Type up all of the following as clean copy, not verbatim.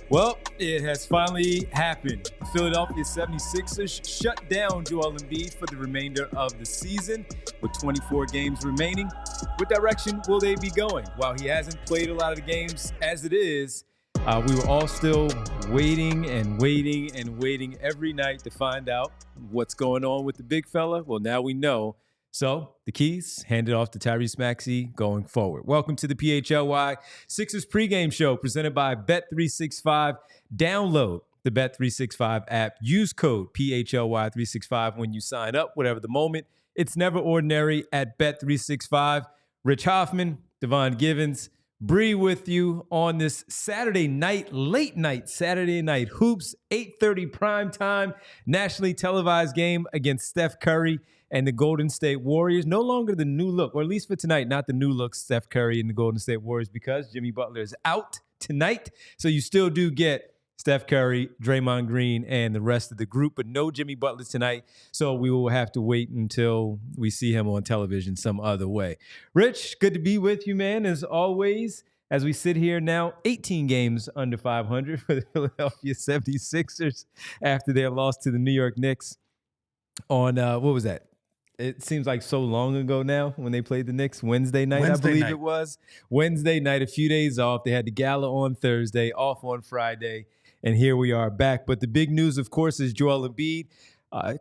Well, it has finally happened. The Philadelphia 76ers shut down Joel Embiid for the remainder of the season with 24 games remaining. What direction will they be going? While he hasn't played a lot of the games as it is, we were all still waiting every night to find out what's going on with the big fella. Well, now we know. So the keys handed off to Tyrese Maxey going forward. Welcome to the PHLY Sixers Pregame show presented by Bet365. Download the Bet365 app. Use code PHLY365 when you sign up, whatever the moment. It's never ordinary at Bet365. Rich Hoffman, Devon Givens, Bree with you on this Saturday night, late night Saturday night hoops, 8:30 prime time, nationally televised game against Steph Curry and the Golden State Warriors. No longer the new look, or at least for tonight, not the new look Steph Curry and the Golden State Warriors, because Jimmy Butler is out tonight. So you still do get Steph Curry, Draymond Green, and the rest of the group, but no Jimmy Butler tonight. So we will have to wait until we see him on television some other way. Rich, good to be with you, man, as always. As we sit here now, 18 games under 500 for the Philadelphia 76ers after their loss to the New York Knicks on, what was that? It seems like so long ago now when they played the Knicks. Wednesday night, I believe it was. Wednesday night, a few days off. They had the gala on Thursday, off on Friday, and here we are back. But the big news, of course, is Joel Embiid.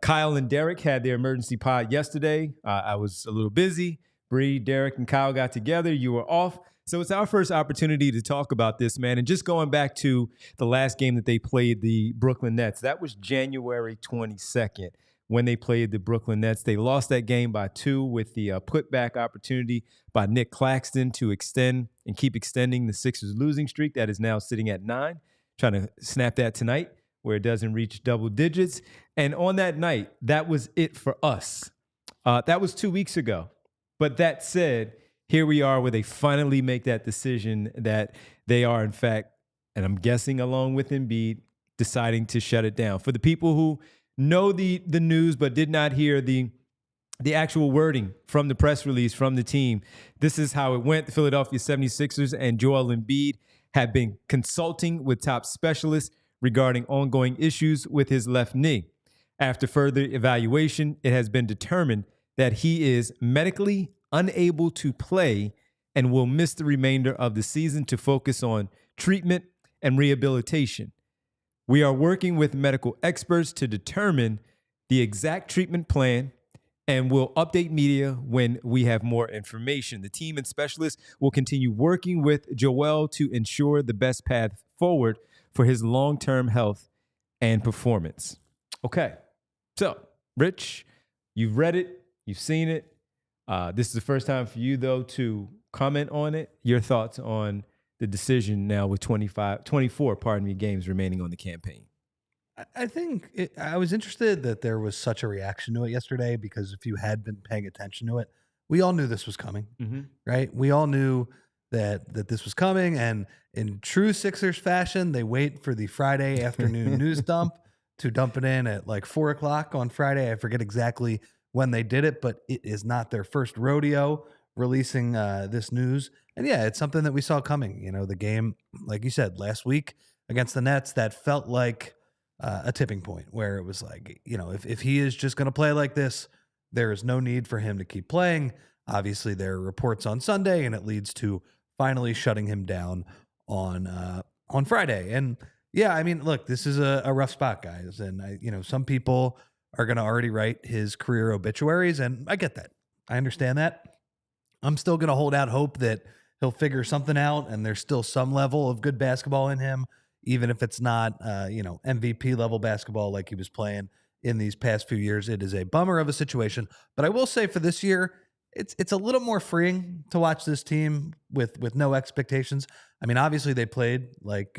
Kyle and Derek had their emergency pod yesterday. I was a little busy. Bree, Derek, and Kyle got together. You were off. So it's our first opportunity to talk about this, man. And just going back to the last game that they played, the Brooklyn Nets, that was January 22nd. When they played the Brooklyn Nets. They lost that game by 2 with the putback opportunity by Nick Claxton to extend and keep extending the Sixers losing streak that is now sitting at 9, trying to snap that tonight where it doesn't reach double digits. And on that night, that was it for us. That was 2 weeks ago. But that said, here we are where they finally make that decision that they are, in fact, and I'm guessing along with Embiid, deciding to shut it down. For the people who know the news but did not hear the actual wording from the press release from the team, this is how it went. The Philadelphia 76ers and Joel Embiid have been consulting with top specialists regarding ongoing issues with his left knee. After further evaluation, it has been determined that he is medically unable to play and will miss the remainder of the season to focus on treatment and rehabilitation. We are working with medical experts to determine the exact treatment plan and will update media when we have more information. The team and specialists will continue working with Joel to ensure the best path forward for his long-term health and performance. Okay, so Rich, you've read it, you've seen it. This is the first time for you, though, to comment on it. Your thoughts on the decision now with 24 games remaining on the campaign. I think I was interested that there was such a reaction to it yesterday, because if you had been paying attention to it, we all knew this was coming, right? We all knew that this was coming, and in true Sixers fashion, they wait for the Friday afternoon news dump to dump it in at like 4 o'clock on Friday. I forget exactly when they did it, but it is not their first rodeo releasing this news. And yeah, it's something that we saw coming. You know, the game, like you said, last week against the Nets, that felt like a tipping point where it was like, you know, if he is just going to play like this, there is no need for him to keep playing. Obviously, there are reports on Sunday, and it leads to finally shutting him down on Friday. And yeah, I mean, look, this is a rough spot, guys. And, you know, some people are going to already write his career obituaries, and I get that. I understand that. I'm still going to hold out hope that he'll figure something out, and there's still some level of good basketball in him, even if it's not, MVP level basketball like he was playing in these past few years. It is a bummer of a situation, but I will say for this year, it's a little more freeing to watch this team with no expectations. I mean, obviously they played like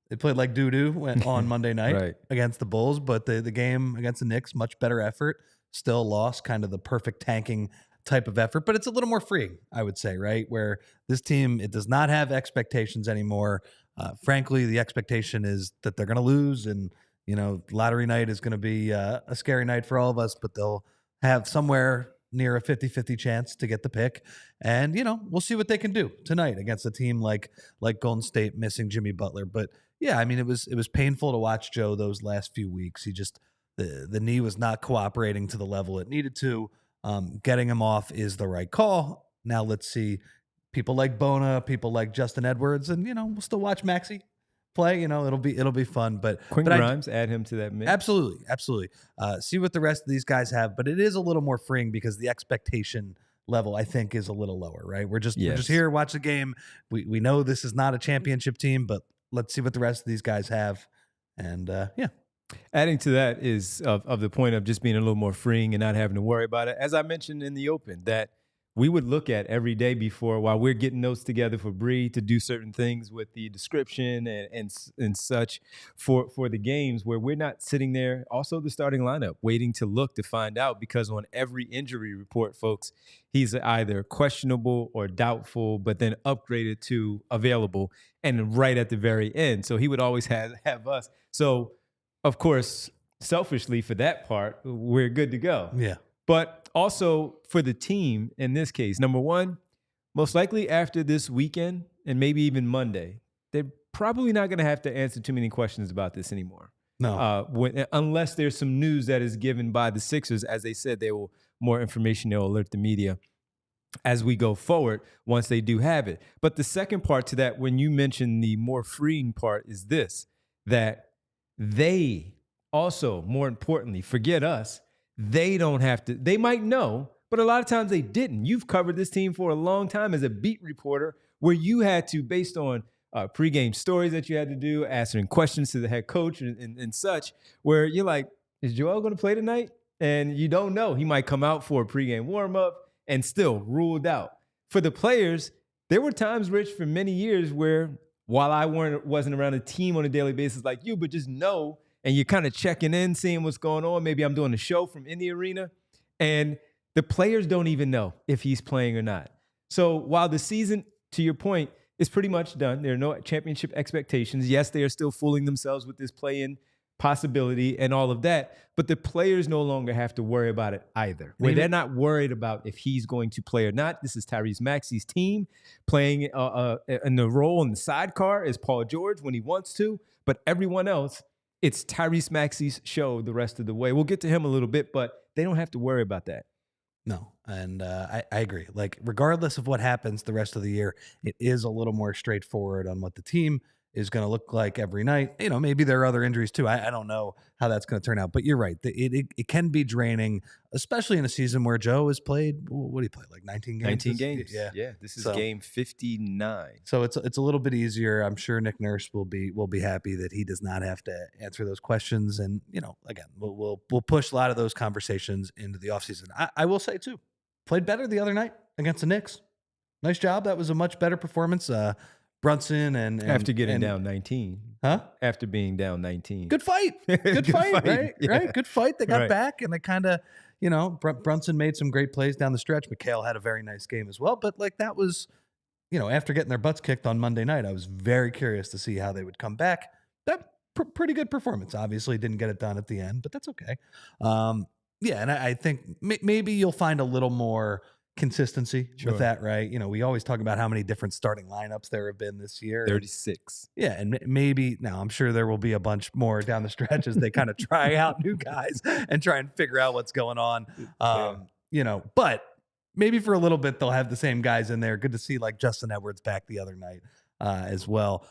doo-doo on Monday night right. against the Bulls, but the game against the Knicks, much better effort, still lost, kind of the perfect tanking type of effort, but it's a little more freeing, I would say, right? Where this team, it does not have expectations anymore. Frankly, the expectation is that they're going to lose, and, you know, lottery night is going to be a scary night for all of us, but they'll have somewhere near a 50-50 chance to get the pick. And, you know, we'll see what they can do tonight against a team like Golden State missing Jimmy Butler. But yeah, I mean, it was painful to watch Joe those last few weeks. He just the knee was not cooperating to the level it needed to. Getting him off is the right call. Now let's see people like Bona, people like Justin Edwards, and we'll still watch Maxey play. It'll be fun. But Quinn Grimes, add him to that mix. Absolutely. See what the rest of these guys have, but it is a little more freeing because the expectation level, I think, is a little lower, right? We're just here, watch the game. We know this is not a championship team, but let's see what the rest of these guys have. And yeah. Adding to that is of the point of just being a little more freeing and not having to worry about it. As I mentioned in the open, that we would look at every day before while we're getting notes together for Bree to do certain things with the description and such for the games, where we're not sitting there, also the starting lineup, waiting to look to find out, because on every injury report, folks, he's either questionable or doubtful, but then upgraded to available and right at the very end. So he would always have us. So, of course, selfishly for that part, we're good to go. Yeah. But also for the team in this case, number one, most likely after this weekend and maybe even Monday, they're probably not going to have to answer too many questions about this anymore. No. Unless there's some news that is given by the Sixers. As they said, more information, they'll alert the media as we go forward once they do have it. But the second part to that, when you mention the more freeing part, is this, that they also, more importantly, forget us, they don't have to, they might know, but a lot of times they didn't. You've covered this team for a long time as a beat reporter, where you had to, based on pregame stories that you had to do, answering questions to the head coach and such, where you're like, is Joel going to play tonight? And you don't know. He might come out for a pregame warm-up and still ruled out. For the players, there were times, Rich, for many years where, while I wasn't around a team on a daily basis like you, but just know, and you're kind of checking in, seeing what's going on. Maybe I'm doing a show from in the arena, and the players don't even know if he's playing or not. So while the season, to your point, is pretty much done, there are no championship expectations. Yes, they are still fooling themselves with this play-in possibility and all of that, but the players no longer have to worry about it either. Where they're not worried about if he's going to play or not. This is Tyrese Maxey's team playing in the role in the sidecar as Paul George when he wants to, but everyone else, it's Tyrese Maxey's show the rest of the way. We'll get to him a little bit, but they don't have to worry about that. No, and I agree. Like, regardless of what happens the rest of the year, it is a little more straightforward on what the team is going to look like every night. Maybe there are other injuries too. I don't know how that's going to turn out, but you're right. It can be draining, especially in a season where Joe has played, what did he play? Like 19 games? 19 games. Yeah. This is game 59. So it's a little bit easier. I'm sure Nick Nurse will be happy that he does not have to answer those questions. And, again, we'll push a lot of those conversations into the offseason. I will say too, played better the other night against the Knicks. Nice job. That was a much better performance. Brunson and after getting down 19, huh? After being down 19, good fight, good fight, right? Yeah. Right, good fight. They got back, and they kind of, Brunson made some great plays down the stretch. McHale had a very nice game as well, but that was, after getting their butts kicked on Monday night, I was very curious to see how they would come back. That pretty good performance. Obviously, didn't get it done at the end, but that's okay. Yeah, and I think maybe you'll find a little more consistency with that, right? We always talk about how many different starting lineups there have been this year. 36. Yeah, and maybe now I'm sure there will be a bunch more down the stretch as they kind of try out new guys and try and figure out what's going on. But maybe for a little bit they'll have the same guys in there. Good to see like Justin Edwards back the other night as well.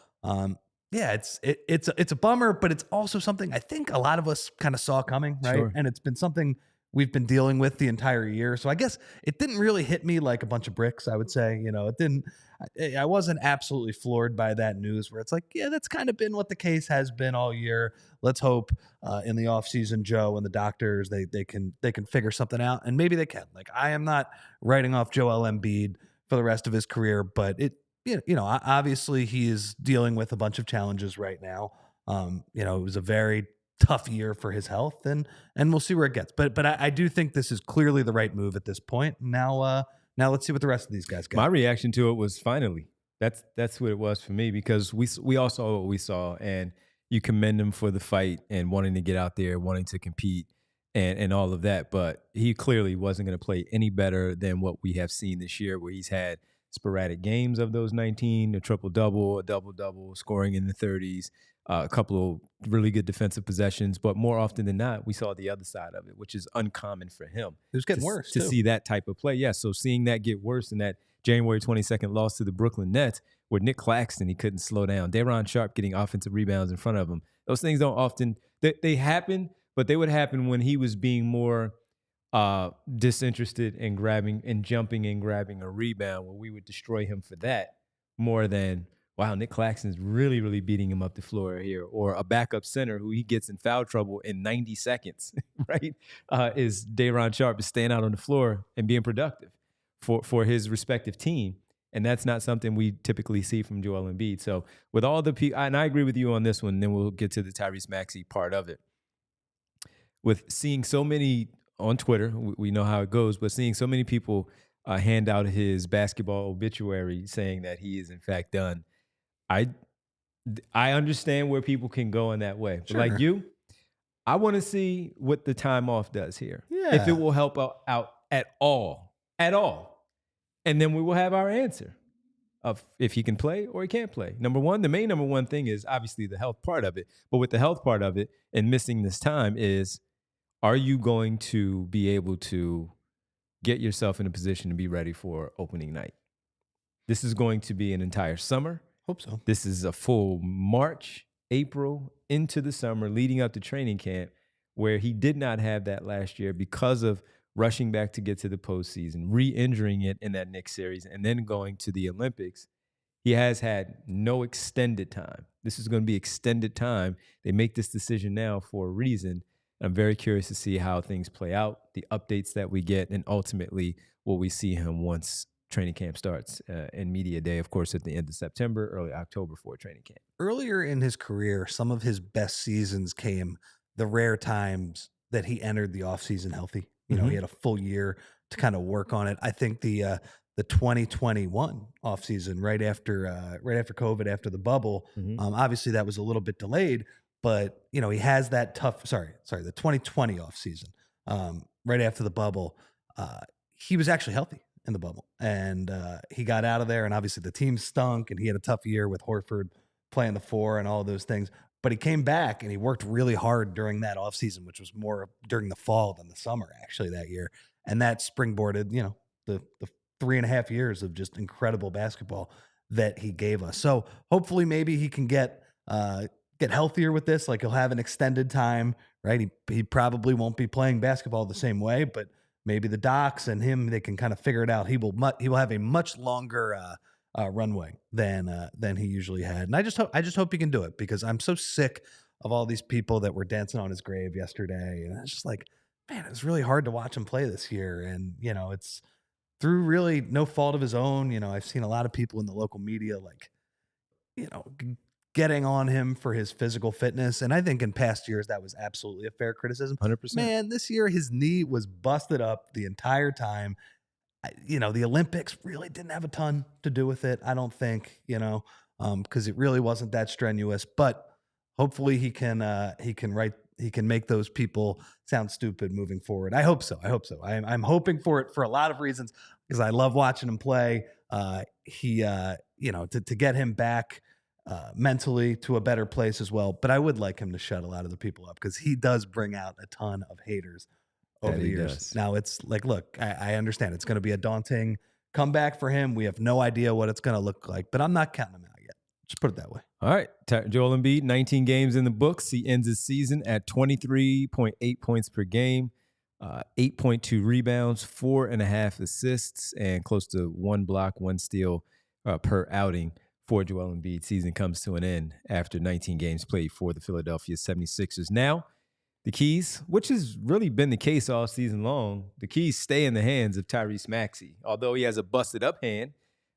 Yeah, it's a bummer, but it's also something I think a lot of us kind of saw coming, right? Sure. And it's been something we've been dealing with the entire year. So I guess it didn't really hit me like a bunch of bricks, I would say. It didn't. I wasn't absolutely floored by that news where it's like, yeah, that's kind of been what the case has been all year. Let's hope in the offseason, Joe and the doctors, they can figure something out, and maybe they can. Like, I am not writing off Joel Embiid for the rest of his career, but obviously he is dealing with a bunch of challenges right now. It was a very tough year for his health, and we'll see where it gets. But I do think this is clearly the right move at this point. Now let's see what the rest of these guys get. My reaction to it was finally. That's what it was for me, because we all saw what we saw, and you commend him for the fight and wanting to get out there, wanting to compete and all of that. But he clearly wasn't going to play any better than what we have seen this year, where he's had sporadic games of those 19, a triple-double, a double-double, scoring in the 30s. a couple of really good defensive possessions, but more often than not, we saw the other side of it, which is uncommon for him. It was getting worse, to too. see that type of play. Yeah, so seeing that get worse in that January 22nd loss to the Brooklyn Nets, where Nick Claxton, he couldn't slow down. Daron Sharp getting offensive rebounds in front of him. Those things don't often, they happen, but they would happen when he was being more disinterested in grabbing and jumping and grabbing a rebound, where we would destroy him for that more than, wow, Nick Claxton's really, really beating him up the floor here. Or a backup center who he gets in foul trouble in 90 seconds, right? Is Daron Sharp is staying out on the floor and being productive for his respective team. And that's not something we typically see from Joel Embiid. So with all the people, and I agree with you on this one, then we'll get to the Tyrese Maxey part of it. With seeing so many on Twitter, we know how it goes, but seeing so many people hand out his basketball obituary saying that he is in fact done, I understand where people can go in that way. But Sure. like you, I want to see what the time off does here. Yeah. If it will help out at all. And then we will have our answer of if he can play or he can't play. The main number one thing is obviously the health part of it. But with the health part of it and missing this time is, are you going to be able to get yourself in a position to be ready for opening night? This is going to be an entire summer. Hope so. This is a full March, April, into the summer, leading up to training camp, where he did not have that last year because of rushing back to get to the postseason, re-injuring it in that Knicks series, and then going to the Olympics. He has had no extended time. This is going to be extended time. They make this decision now for a reason. I'm very curious to see how things play out, the updates that we get, and ultimately will we see him once training camp starts and media day, of course, at the end of September, early October for training camp. Earlier in his career, some of his best seasons came the rare times that he entered the offseason healthy. You know, he had a full year to kind of work on it. I think the 2021 offseason, right after COVID, after the bubble, obviously that was a little bit delayed. But, you know, he has that the 2020 offseason, right after the bubble, he was actually healthy in the bubble. And he got out of there, and obviously the team stunk, and he had a tough year with Horford playing the four and all those things. But he came back, and he worked really hard during that offseason, which was more during the fall than the summer, actually, that year. And that springboarded, you know, the 3.5 years of just incredible basketball that he gave us. So hopefully maybe he can get healthier with this. Like, he'll have an extended time, right? He probably won't be playing basketball the same way, but maybe the docs and him, they can kind of figure it out. He will have a much longer runway than he usually had. And I just hope he can do it, because I'm so sick of all these people that were dancing on his grave yesterday. And it's just like, man, it's really hard to watch him play this year. And, you know, it's through really no fault of his own. You know, I've seen a lot of people in the local media, like, you know, getting on him for his physical fitness. And I think in past years, that was absolutely a fair criticism. 100%. Man, this year, his knee was busted up the entire time. You know, the Olympics really didn't have a ton to do with it, I don't think, you know, because it really wasn't that strenuous. But hopefully he can make those people sound stupid moving forward. I hope so. I'm hoping for it for a lot of reasons, because I love watching him play. You know, to get him back mentally to a better place as well. But I would like him to shut a lot of the people up, because he does bring out a ton of haters over the years. Does. Now it's like, look, I understand it's going to be a daunting comeback for him. We have no idea what it's going to look like, but I'm not counting him out yet. Just put it that way. All right. Joel Embiid, 19 games in the books. He ends his season at 23.8 points per game, 8.2 rebounds, 4.5 assists, and close to 1 block, 1 steal per outing for Joel Embiid. Season comes to an end after 19 games played for the Philadelphia 76ers. Now, the keys, which has really been the case all season long, the keys stay in the hands of Tyrese Maxey. Although he has a busted up hand,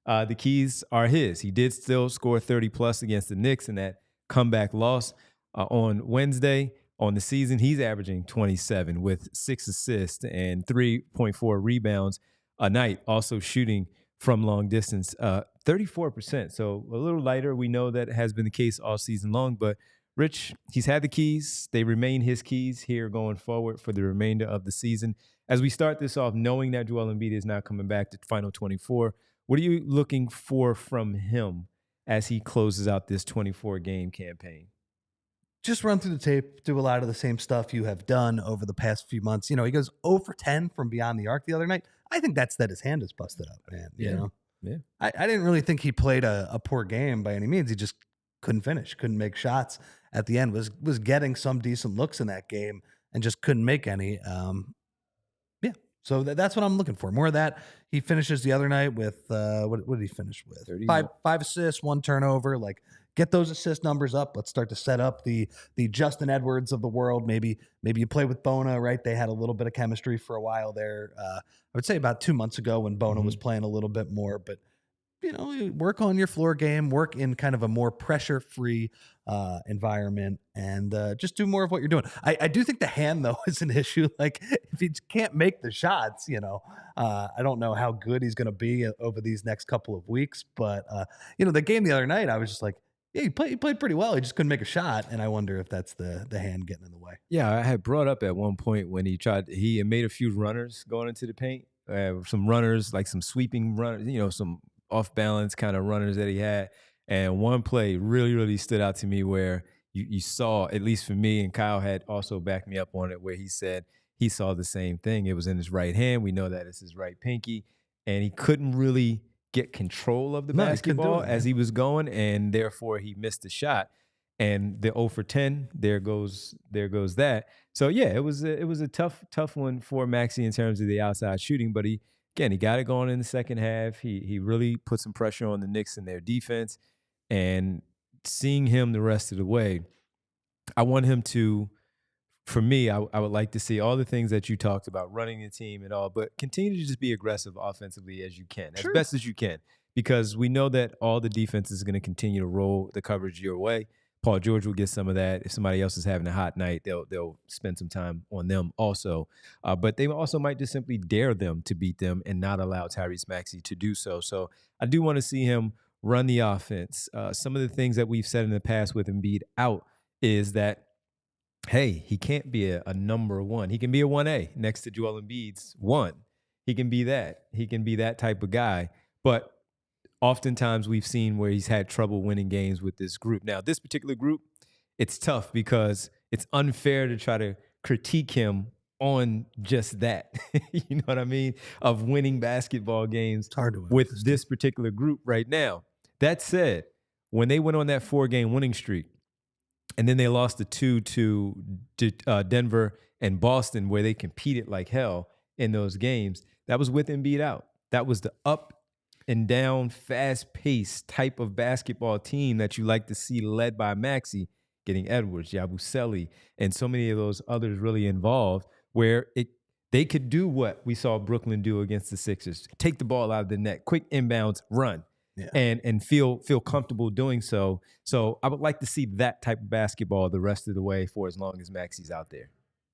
the keys are his. He did still score 30-plus against the Knicks in that comeback loss on Wednesday. On the season, he's averaging 27 with 6 assists and 3.4 rebounds a night, also shooting from long distance, 34%. So a little lighter. We know that has been the case all season long, but Rich, he's had the keys. They remain his keys here going forward for the remainder of the season. As we start this off, knowing that Joel Embiid is now coming back to final 24, what are you looking for from him as he closes out this 24-game campaign? just run through the tape, do a lot of the same stuff you have done over the past few months. He goes 0 for 10 from beyond the arc the other night. I think that's that his hand is busted up, man. Yeah. I didn't really think he played a poor game by any means. He just couldn't finish, couldn't make shots at the end, was getting some decent looks in that game and just couldn't make any. So that's what I'm looking for. More of that. He finishes the other night with what did he finish with? 30. Five assists, 1 turnover. Like, get those assist numbers up. Let's start to set up the Justin Edwards of the world. Maybe you play with Bona, right? They had a little bit of chemistry for a while there. I would say about 2 months ago when Bona was playing a little bit more, but work on your floor game, work in kind of a more pressure-free environment, and just do more of what you're doing. I do think the hand, though, is an issue. Like, if he can't make the shots, I don't know how good he's going to be over these next couple of weeks. But, the game the other night, I was just like, yeah, he played pretty well. He just couldn't make a shot, and I wonder if that's the hand getting in the way. Yeah, I had brought up at one point when he had made a few runners going into the paint, some runners, like some sweeping runners, some off-balance kind of runners that he had. And one play really, really stood out to me where you saw, at least for me, and Kyle had also backed me up on it, where he said he saw the same thing. It was in his right hand. We know that it's his right pinky. And he couldn't really get control of the basketball as he was going, and therefore he missed the shot. And the 0 for 10, there goes that. So, yeah, it was a tough one for Maxey in terms of the outside shooting, but he got it going in the second half. He really put some pressure on the Knicks and their defense. And seeing him the rest of the way, I want him to, for me, I would like to see all the things that you talked about, running the team and all, but continue to just be aggressive offensively as you can, as best as you can, because we know that all the defense is going to continue to roll the coverage your way. Paul George will get some of that. If somebody else is having a hot night, they'll spend some time on them also. But they also might just simply dare them to beat them and not allow Tyrese Maxey to do so. So I do want to see him run the offense. Some of the things that we've said in the past with Embiid out is that, hey, he can't be a number one. He can be a 1A next to Joel Embiid's 1. He can be that. He can be that type of guy. But oftentimes we've seen where he's had trouble winning games with this group. Now, this particular group, it's tough because it's unfair to try to critique him on just that. You know what I mean? Of winning basketball games with this particular group right now. That said, when they went on that 4-game winning streak, and then they lost the 2 to Denver and Boston, where they competed like hell in those games, that was with Embiid out. That was the up and down, fast-paced type of basketball team that you like to see, led by Maxey, getting Edwards, Yabusele, and so many of those others really involved, where they could do what we saw Brooklyn do against the Sixers: take the ball out of the net, quick inbounds, run, and feel comfortable doing so. So I would like to see that type of basketball the rest of the way for as long as Maxey's out there.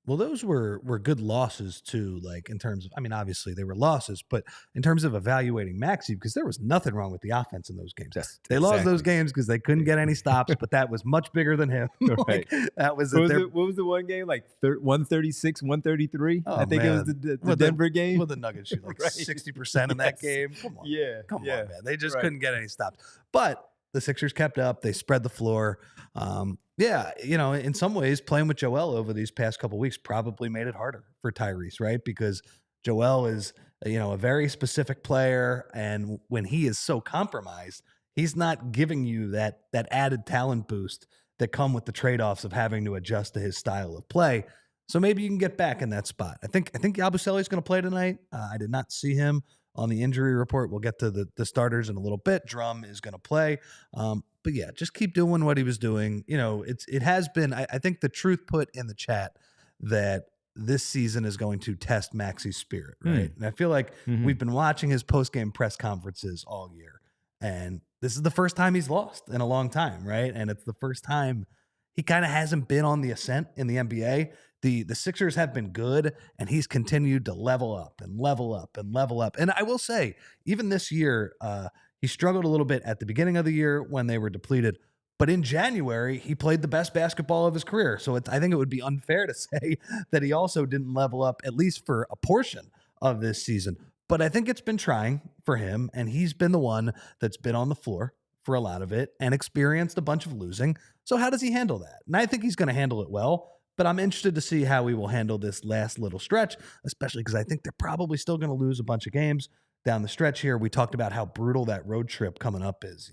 Well, those were good losses too, like in terms of, I mean, obviously they were losses, but in terms of evaluating Maxey, because there was nothing wrong with the offense in those games. They lost those games because they couldn't get any stops, but that was much bigger than him. Right. That was what was the one game, like 136, 133? I think it was the Denver game. Well, the Nuggets shoot like 60% in that game. Come on. Come on, man. They just couldn't get any stops. But the Sixers kept up. They spread the floor. In some ways, playing with Joel over these past couple of weeks probably made it harder for Tyrese, right? Because Joel is, a very specific player, and when he is so compromised, he's not giving you that added talent boost that come with the trade-offs of having to adjust to his style of play. So maybe you can get back in that spot. I think Yabusele is going to play tonight. I did not see him on the injury report. We'll get to the starters in a little bit. Drum is going to play. But yeah, just keep doing what he was doing. It has been, I think the truth put in the chat that this season is going to test Maxey's spirit, right? And I feel like we've been watching his post-game press conferences all year. And this is the first time he's lost in a long time, right? And it's the first time he kind of hasn't been on the ascent in the NBA. The Sixers have been good, and he's continued to level up and level up and level up. And I will say, even this year, he struggled a little bit at the beginning of the year when they were depleted. But in January, he played the best basketball of his career. So I think it would be unfair to say that he also didn't level up, at least for a portion of this season. But I think it's been trying for him, and he's been the one that's been on the floor for a lot of it and experienced a bunch of losing. So how does he handle that? And I think he's going to handle it well, but I'm interested to see how he will handle this last little stretch, especially because I think they're probably still going to lose a bunch of games down the stretch here. We talked about how brutal that road trip coming up is,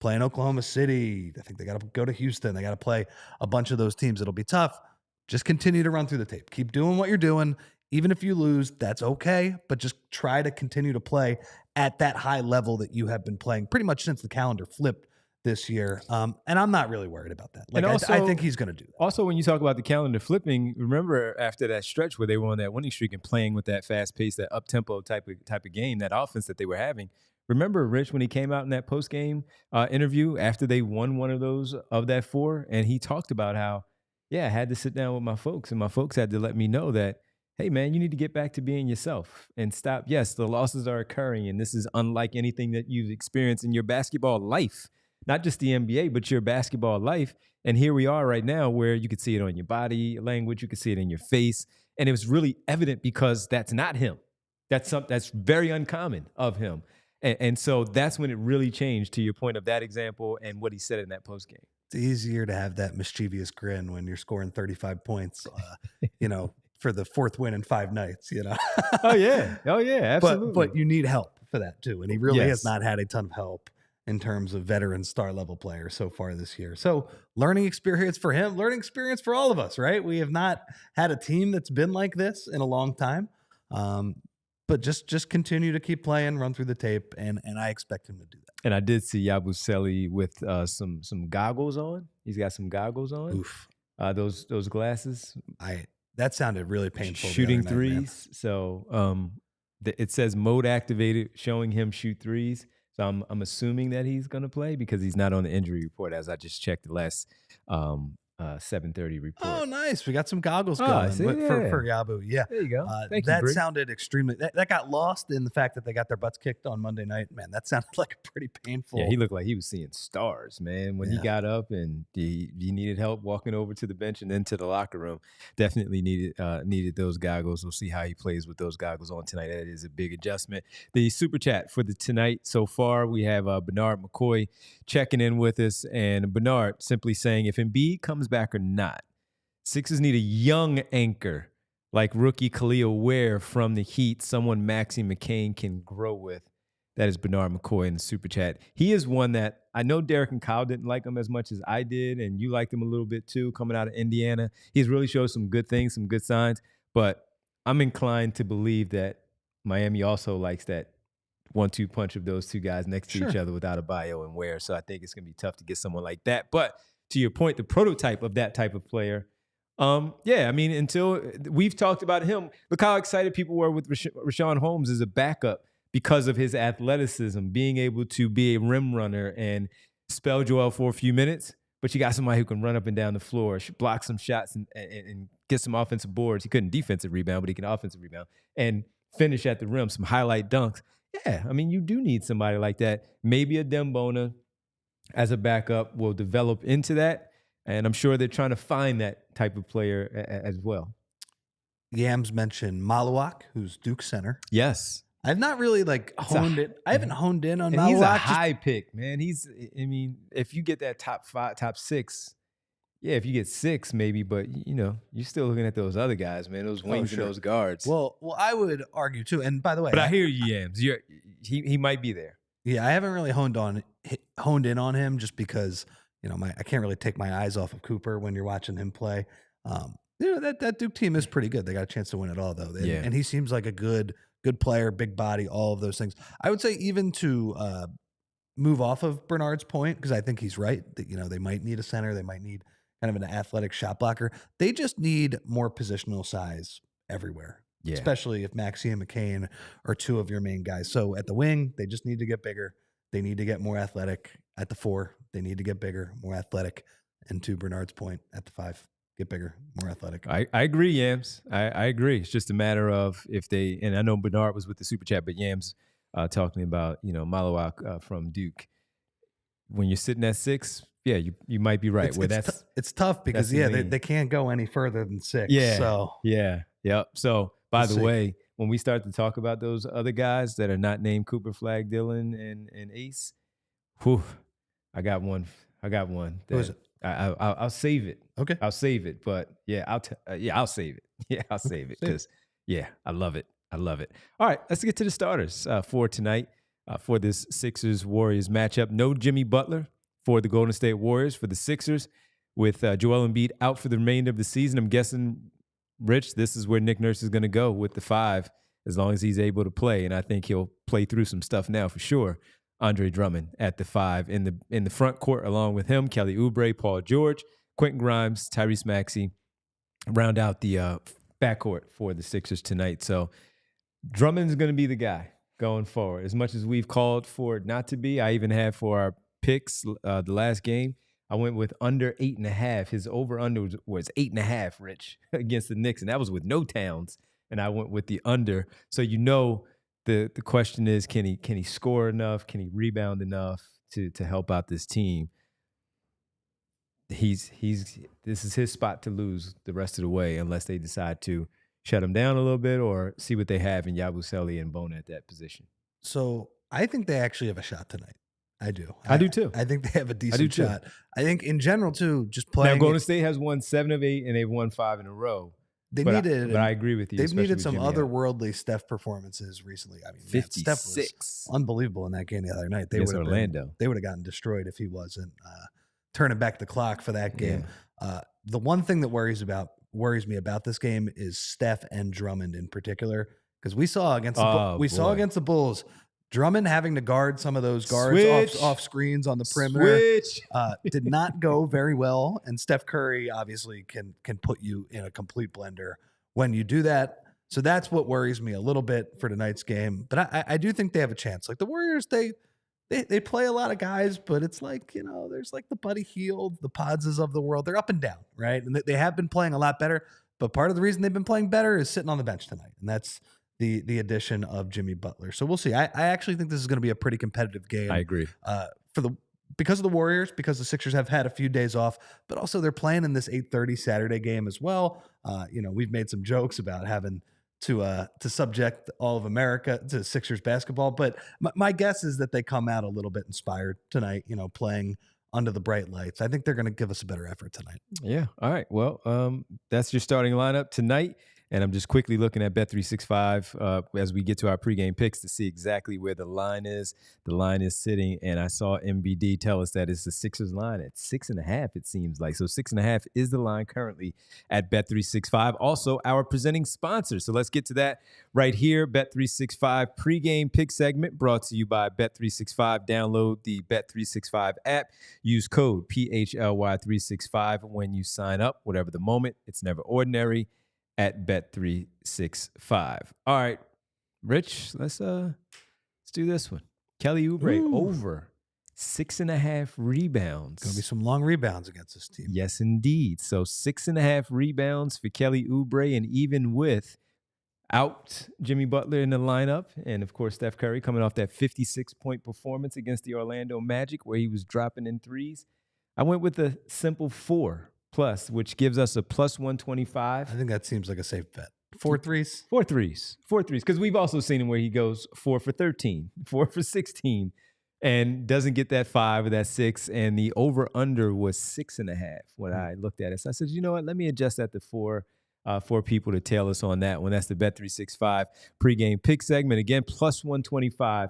playing Oklahoma City. I think they got to go to Houston. They got to play a bunch of those teams. It'll be tough. Just continue to run through the tape. Keep doing what you're doing. Even if you lose, that's okay, but just try to continue to play at that high level that you have been playing pretty much since the calendar flipped this year. And I'm not really worried about that. Like, also, I think he's going to do that. Also, when you talk about the calendar flipping, remember after that stretch where they were on that winning streak and playing with that fast pace, that up-tempo type of game, that offense that they were having, remember Rich when he came out in that post-game interview after they won one of those of that 4, and he talked about how, I had to sit down with my folks, and my folks had to let me know that, hey, man, you need to get back to being yourself and stop. Yes, the losses are occurring, and this is unlike anything that you've experienced in your basketball life, not just the NBA, but your basketball life. And here we are right now where you could see it on your body language, you could see it in your face, and it was really evident because that's not him. That's very uncommon of him. And so that's when it really changed, to your point of that example and what he said in that postgame. It's easier to have that mischievous grin when you're scoring 35 points, for the 4th win in 5 nights, Oh, yeah, absolutely. But you need help for that, too. And he really has not had a ton of help in terms of veteran star level players so far this year. So learning experience for him, learning experience for all of us, right? We have not had a team that's been like this in a long time. But just continue to keep playing, run through the tape, and I expect him to do that. And I did see Yabusele with some goggles on. He's got some goggles on. Oof. Those glasses. That sounded really painful. Shooting threes. So it says mode activated, showing him shoot threes. So I'm assuming that he's going to play because he's not on the injury report, as I just checked the last 7:30 report. Oh, nice. We got some goggles going for Yabu. Yeah. There you go. That sounded extremely, that got lost in the fact that they got their butts kicked on Monday night. Man, that sounded like a pretty painful. Yeah, he looked like he was seeing stars, man. When he got up and he needed help walking over to the bench and then to the locker room, definitely needed those goggles. We'll see how he plays with those goggles on tonight. That is a big adjustment. The super chat for the tonight so far, we have Bernard McCoy checking in with us. And Bernard simply saying, if Embiid comes back or not, Sixers need a young anchor like rookie Khalil Ware from the Heat, someone Maxey McCain can grow with. That is Bernard McCoy in the super chat. He is one that I know Derek and Kyle didn't like him as much as I did, and you liked him a little bit too, coming out of Indiana. He's really showed some good things, some good signs, but I'm inclined to believe that Miami also likes that 1-2 punch of those two guys next to each other without Adebayo and Ware. So I think it's going to be tough to get someone like that. But to your point, the prototype of that type of player, until we've talked about him, look how excited people were with Rashawn Holmes as a backup because of his athleticism, being able to be a rim runner and spell Joel for a few minutes. But you got somebody who can run up and down the floor, block some shots and get some offensive boards. He couldn't defensive rebound, but he can offensive rebound and finish at the rim, some highlight dunks. Yeah, you do need somebody like that. Maybe a Dembona as a backup will develop into that. And I'm sure they're trying to find that type of player as well. Yams mentioned Malawak, who's Duke center. Yes. I've not really honed it. I haven't honed in on Malawak. He's a high pick, man. If you get that top 5, top 6, if you get 6 maybe, but you're still looking at those other guys, man. Those wings and those guards. Well, I would argue too. And by the way, but I hear you, Yams. He might be there. Yeah, I haven't really honed in on him just because I can't really take my eyes off of Cooper when you're watching him play. That Duke team is pretty good. They got a chance to win it all though, and he seems like a good player, big body, all of those things. I would say even to move off of Bernard's point, because I think he's right that they might need a center, they might need kind of an athletic shot blocker. They just need more positional size everywhere. Yeah. Especially if Maxey and McCain are 2 of your main guys. So at the wing, they just need to get bigger. They need to get more athletic. At the 4, they need to get bigger, more athletic. And to Bernard's point, at the 5, get bigger, more athletic. I agree, Yams. I agree. It's just a matter of if they, and I know Bernard was with the super chat, but Yams talking about, Malawak from Duke. When you're sitting at 6, you might be right. It's tough because they can't go any further than 6. Yeah. So Yep. So by the way, when we start to talk about those other guys that are not named Cooper, Flag, Dillon, and Ace, I got one. Who is it? I'll save it. Okay. I'll save it. But yeah, I'll save it. Yeah, I'll save it because I love it. I love it. All right, let's get to the starters for tonight for this Sixers Warriors matchup. No Jimmy Butler for the Golden State Warriors for the Sixers, with Joel Embiid out for the remainder of the season. I'm guessing, Rich, this is where Nick Nurse is going to go with the 5, as long as he's able to play, and I think he'll play through some stuff now for sure. Andre Drummond at the 5 in the front court, along with him, Kelly Oubre, Paul George, Quentin Grimes, Tyrese Maxey, round out the backcourt for the Sixers tonight. So Drummond's going to be the guy going forward. As much as we've called for it not to be, I even had for our picks the last game, I went with under 8.5. His over-under was 8.5, Rich, against the Knicks, and that was with no Towns, and I went with the under. So the question is, can he score enough? Can he rebound enough to help out this team? This is his spot to lose the rest of the way, unless they decide to shut him down a little bit or see what they have in Yabusele and Bona at that position. So I think they actually have a shot tonight. I do. I do too. I think they have a decent shot. I think in general too, just playing. Now Golden State has won 7 of 8 and they've won 5 in a row. But I agree with you. They've needed some otherworldly Steph performances recently. I mean, 56. Steph was unbelievable in that game the other night. They would have gotten destroyed if he wasn't turning back the clock for that game. Yeah. The one thing that worries me about this game is Steph and Drummond in particular, because we saw against the Bulls, Drummond having to guard some of those guards off screens on the perimeter did not go very well. And Steph Curry obviously can put you in a complete blender when you do that. So that's what worries me a little bit for tonight's game. But I do think they have a chance. Like the Warriors, they play a lot of guys, but it's like, there's like the Buddy Hield, the Podses of the world. They're up and down, right? And they have been playing a lot better. But part of the reason they've been playing better is sitting on the bench tonight. And that's the addition of Jimmy Butler. So we'll see. I actually think this is going to be a pretty competitive game. I agree. Because of the Warriors, because the Sixers have had a few days off, but also they're playing in this 8:30 Saturday game as well. We've made some jokes about having to subject all of America to Sixers basketball, but my guess is that they come out a little bit inspired tonight, playing under the bright lights. I think they're going to give us a better effort tonight. Yeah. All right. Well, that's your starting lineup tonight. And I'm just quickly looking at Bet365 as we get to our pregame picks to see exactly where the line is. The line is sitting, and I saw MBD tell us that it's the Sixers line at 6.5, it seems like. So 6.5 is the line currently at Bet365. Also, our presenting sponsor. So let's get to that right here. Bet365 pregame pick segment brought to you by Bet365. Download the Bet365 app. Use code PHLY365 when you sign up. Whatever the moment, it's never ordinary. At Bet365. All right, Rich, let's do this one. Kelly Oubre over 6.5 rebounds. Gonna be some long rebounds against this team. Yes, indeed. So 6.5 rebounds for Kelly Oubre, and even with out Jimmy Butler in the lineup, and of course Steph Curry coming off that 56-point performance against the Orlando Magic where he was dropping in threes, I went with a simple 4+, which gives us a plus 125. I think that seems like a safe bet. 4 threes? 4 threes. 4 threes. Because we've also seen him where he goes 4 for 13, 4 for 16, and doesn't get that 5 or that 6. And the over-under was 6.5 when I looked at it. So I said, you know what? Let me adjust that to 4 for people to tail us on that one. That's the Bet365 pregame pick segment. Again, plus 125.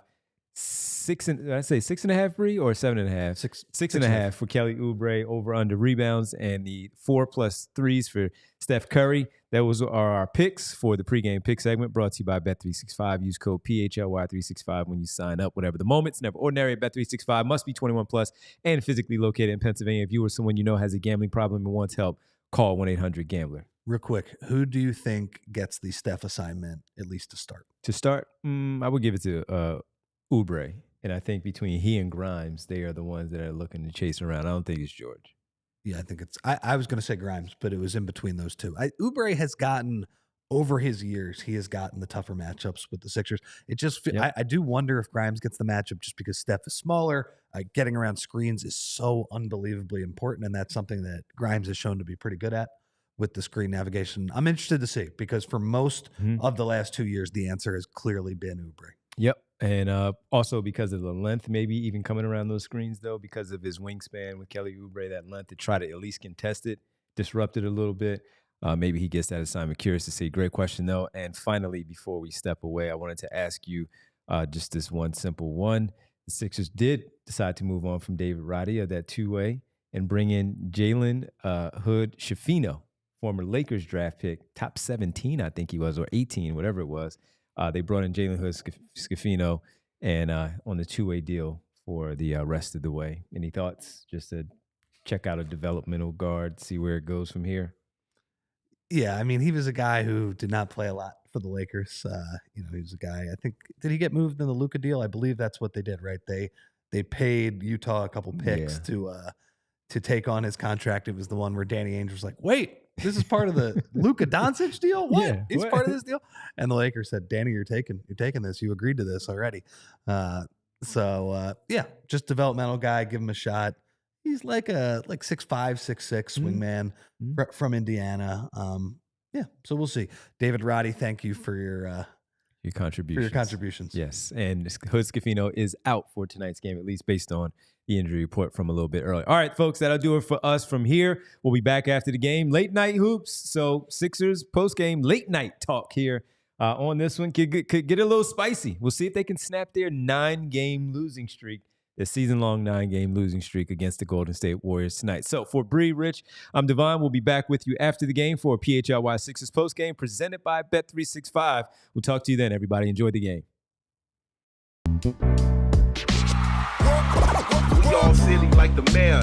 Did I say 6.5 free or 7.5? 6.5 for Kelly Oubre over under rebounds, and the 4+ threes for Steph Curry. That was our picks for the pregame pick segment brought to you by Bet365. Use code PHLY365 when you sign up. Whatever the moment, it's never ordinary at Bet365. Must be 21+ and physically located in Pennsylvania. If you or someone you know has a gambling problem and wants help, call 1-800-GAMBLER. Real quick, who do you think gets the Steph assignment at least to start? To start, I would give it to Oubre, and I think between he and Grimes, they are the ones that are looking to chase around. I don't think it's George. Yeah, I think it's. I was going to say Grimes, but it was in between those two. Oubre has gotten over his years. He has gotten the tougher matchups with the Sixers. It just. Yep. I do wonder if Grimes gets the matchup just because Steph is smaller. Getting around screens is so unbelievably important, and that's something that Grimes has shown to be pretty good at with the screen navigation. I'm interested to see because for most of the last 2 years, the answer has clearly been Oubre. Yep. And also because of the length, maybe even coming around those screens, though, because of his wingspan with Kelly Oubre, that length to try to at least contest it, disrupt it a little bit. Maybe he gets that assignment. Curious to see. Great question, though. And finally, before we step away, I wanted to ask you just this one simple one. The Sixers did decide to move on from David Roddy of that two-way and bring in Jalen Hood Schifino, former Lakers draft pick, top 17, I think he was, or 18, whatever it was. They brought in Jalen Hood Schifino and on the two-way deal for the rest of the way. Any thoughts? Just to check out a developmental guard, see where it goes from here. Yeah, I mean, he was a guy who did not play a lot for the Lakers. He was a guy, I think, did he get moved in the Luka deal? I believe that's what they did, right? They paid Utah a couple picks to take on his contract. It was the one where Danny Ainge was like, wait, this is part of the Luka Doncic deal? What? Yeah, He's what? part of this deal? And the Lakers said, Danny, you're taking this. You agreed to this already. Just developmental guy, give him a shot. He's like 6'5", 6'6" wingman from Indiana. So we'll see. David Roddy, thank you for your contributions. Yes, and Hood Schifino is out for tonight's game, at least based on the injury report from a little bit earlier. All right, folks, that'll do it for us from here. We'll be back after the game. Late night hoops. So Sixers post-game late night talk here on this one. Could get a little spicy. We'll see if they can snap their 9-game losing streak. The season-long 9-game losing streak against the Golden State Warriors tonight. So for Bree, Rich, I'm Devon. We'll be back with you after the game for a PHLY Sixers postgame presented by Bet365. We'll talk to you then, everybody. Enjoy the game. We all silly like the mayor.